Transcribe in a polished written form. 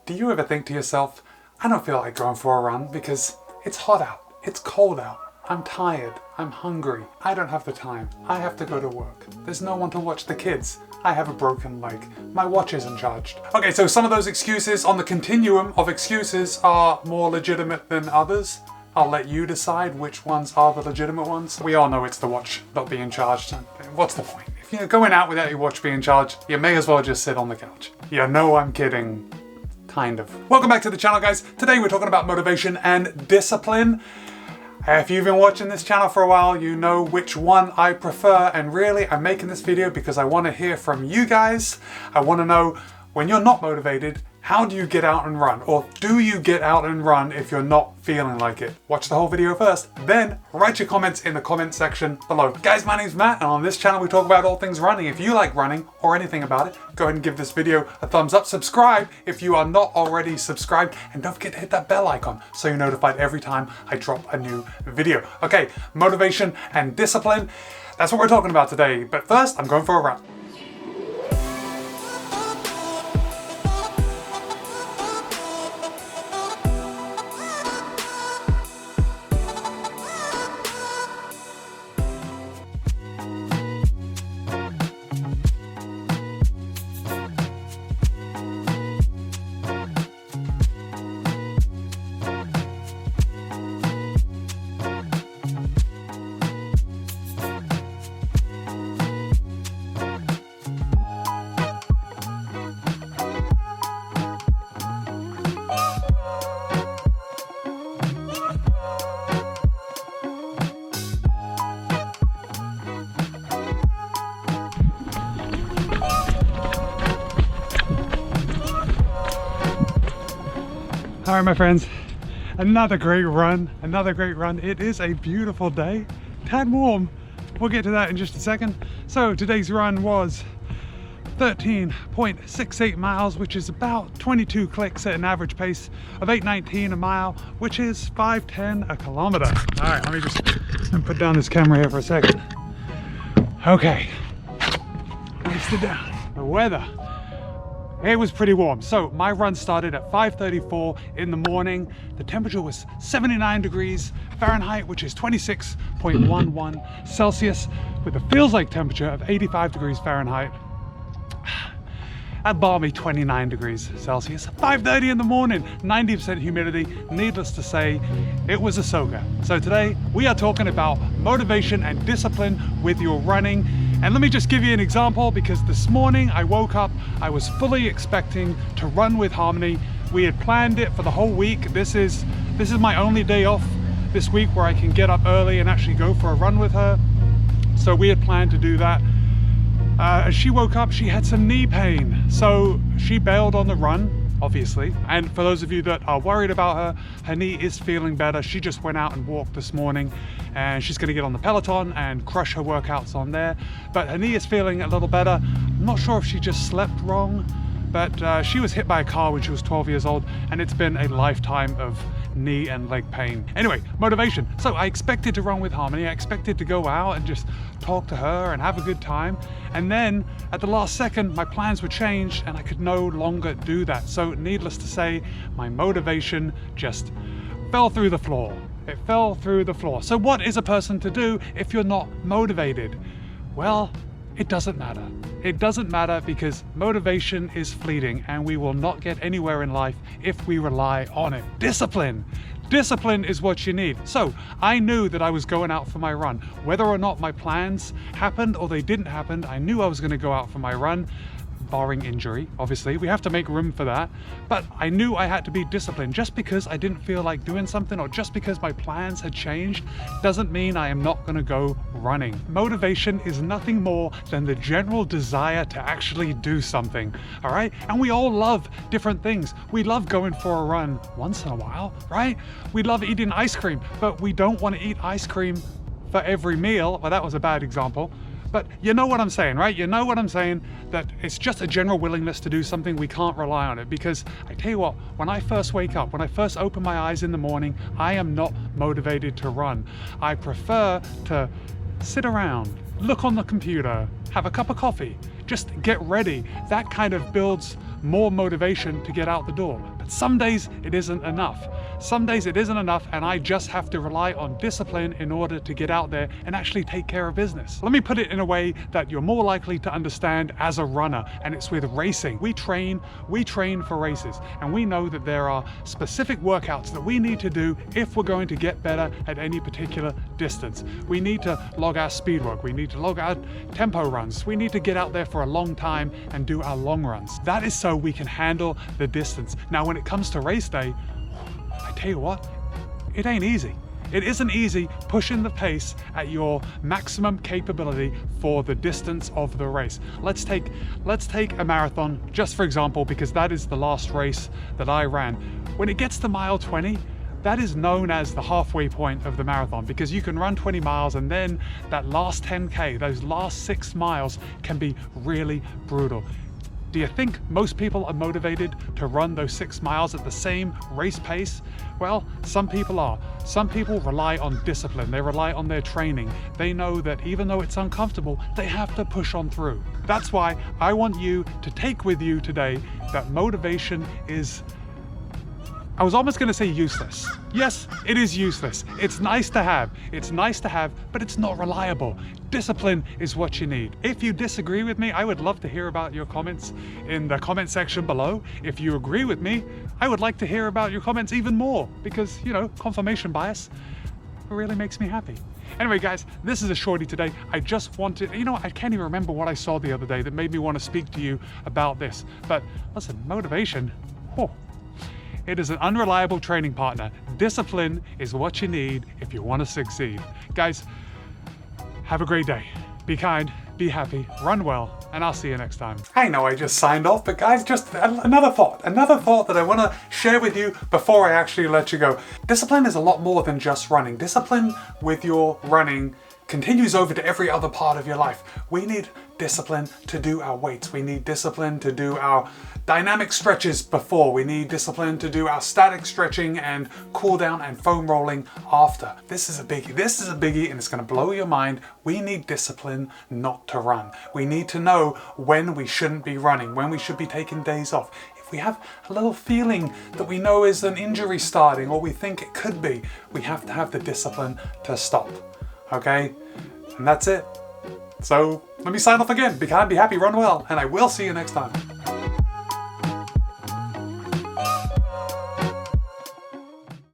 Do you ever think to yourself, I don't feel like going for a run because it's hot out, it's cold out, I'm tired, I'm hungry, I don't have the time, I have to go to work, there's no one to watch the kids, I have a broken leg, my watch isn't charged. Okay, so some of those excuses on the continuum of excuses are more legitimate than others. I'll let you decide which ones are the legitimate ones. We all know it's the watch not being charged. What's the point? If you're going out without your watch being charged, you may as well just sit on the couch. You know I'm kidding. Kind of. Welcome back to the channel, guys. Today we're talking about motivation and discipline. If you've been watching this channel for a while, you know which one I prefer, and really I'm making this video because I want to hear from you guys. I want to know, when you're not motivated, how do you get out and run? Or do you get out and run if you're not feeling like it? Watch the whole video first, then write your comments in the comment section below. Guys, my name's Matt, and on this channel we talk about all things running. If you like running or anything about it, go ahead and give this video a thumbs up. Subscribe if you are not already subscribed, and don't forget to hit that bell icon so you're notified every time I drop a new video. Okay, motivation and discipline, that's what we're talking about today. But first, I'm going for a run. All right, my friends, another great run, It is a beautiful day, tad warm. We'll get to that in just a second. So today's run was 13.68 miles, which is about 22 clicks at an average pace of 8:19 a mile, which is 5:10 a kilometer. All right, let me just put down this camera here for a second. Okay, let's sit down. The weather. It was pretty warm. So my run started at 5:34 in the morning. The temperature was 79 degrees Fahrenheit, which is 26.11 Celsius, with a feels like temperature of 85 degrees Fahrenheit. At balmy 29 degrees Celsius. 5:30 in the morning, 90% humidity. Needless to say, it was a soaker. So today we are talking about motivation and discipline with your running. And let me just give you an example, because this morning I woke up, I was fully expecting to run with Harmony. We had planned it for the whole week. This is my only day off this week where I can get up early and actually go for a run with her. So we had planned to do that. As she woke up, she had some knee pain. So she bailed on the run, obviously. And for those of you that are worried about her knee is feeling better. She just went out and walked this morning, and she's gonna get on the Peloton and crush her workouts on there. But her knee is feeling a little better. I'm not sure if she just slept wrong, but she was hit by a car when she was 12 years old, and it's been a lifetime of knee and leg pain. Anyway, motivation. So I expected to run with Harmony. I expected to go out and just talk to her and have a good time. And then at the last second, my plans were changed and I could no longer do that. So needless to say, my motivation just fell through the floor. It fell through the floor. So what is a person to do if you're not motivated? Well, it doesn't matter. It doesn't matter, because motivation is fleeting and we will not get anywhere in life if we rely on it. Discipline. Discipline is what you need. So I knew that I was going out for my run. Whether or not my plans happened or they didn't happen, I knew I was going to go out for my run. Barring injury, obviously. We have to make room for that. But I knew I had to be disciplined. Just because I didn't feel like doing something, or just because my plans had changed, doesn't mean I am not gonna go running. Motivation is nothing more than the general desire to actually do something, all right? And we all love different things. We love going for a run once in a while, right? We love eating ice cream, but we don't want to eat ice cream for every meal. Well, that was a bad example. But you know what I'm saying, right? You know what I'm saying, that it's just a general willingness to do something. We can't rely on it, because I tell you what, when I first wake up, when I first open my eyes in the morning, I am not motivated to run. I prefer to sit around, look on the computer, have a cup of coffee, just get ready. That kind of builds more motivation to get out the door. But some days it isn't enough. Some days it isn't enough, and I just have to rely on discipline in order to get out there and actually take care of business. Let me put it in a way that you're more likely to understand as a runner, and it's with racing. We train for races, and we know that there are specific workouts that we need to do if we're going to get better at any particular distance. We need to log our speed work, we need to log our tempo runs, we need to get out there for a long time and do our long runs. That is so we can handle the distance. Now, when it comes to race day, I tell you what, it ain't easy. It isn't easy pushing the pace at your maximum capability for the distance of the race. Let's take a marathon just for example, because that is the last race that I ran. When it gets to mile 20, that is known as the halfway point of the marathon, because you can run 20 miles and then that last 10K, those last 6 miles can be really brutal. Do you think most people are motivated to run those 6 miles at the same race pace? Well, some people are. Some people rely on discipline. They rely on their training. They know that even though it's uncomfortable, they have to push on through. That's why I want you to take with you today that motivation is, I was almost going to say useless. Yes, it is useless. It's nice to have, but it's not reliable. Discipline is what you need. If you disagree with me, I would love to hear about your comments in the comment section below. If you agree with me, I would like to hear about your comments even more, because, you know, confirmation bias really makes me happy. Anyway, guys, this is a shorty today. I just wanted, I can't even remember what I saw the other day that made me want to speak to you about this. But listen, motivation, it is an unreliable training partner. Discipline is what you need if you want to succeed. Guys, have a great day. Be kind, be happy, run well, and I'll see you next time. I know I just signed off, but guys, just another thought that I want to share with you before I actually let you go. Discipline is a lot more than just running. Discipline with your running continues over to every other part of your life. We need discipline to do our weights. We need discipline to do our dynamic stretches before. We need discipline to do our static stretching and cool down and foam rolling after. This is a biggie, and it's going to blow your mind. We need discipline not to run. We need to know when we shouldn't be running, when we should be taking days off. If we have a little feeling that we know is an injury starting, or we think it could be, we have to have the discipline to stop. Okay? And that's it. So let me sign off again. Be kind, be happy, run well, and I will see you next time.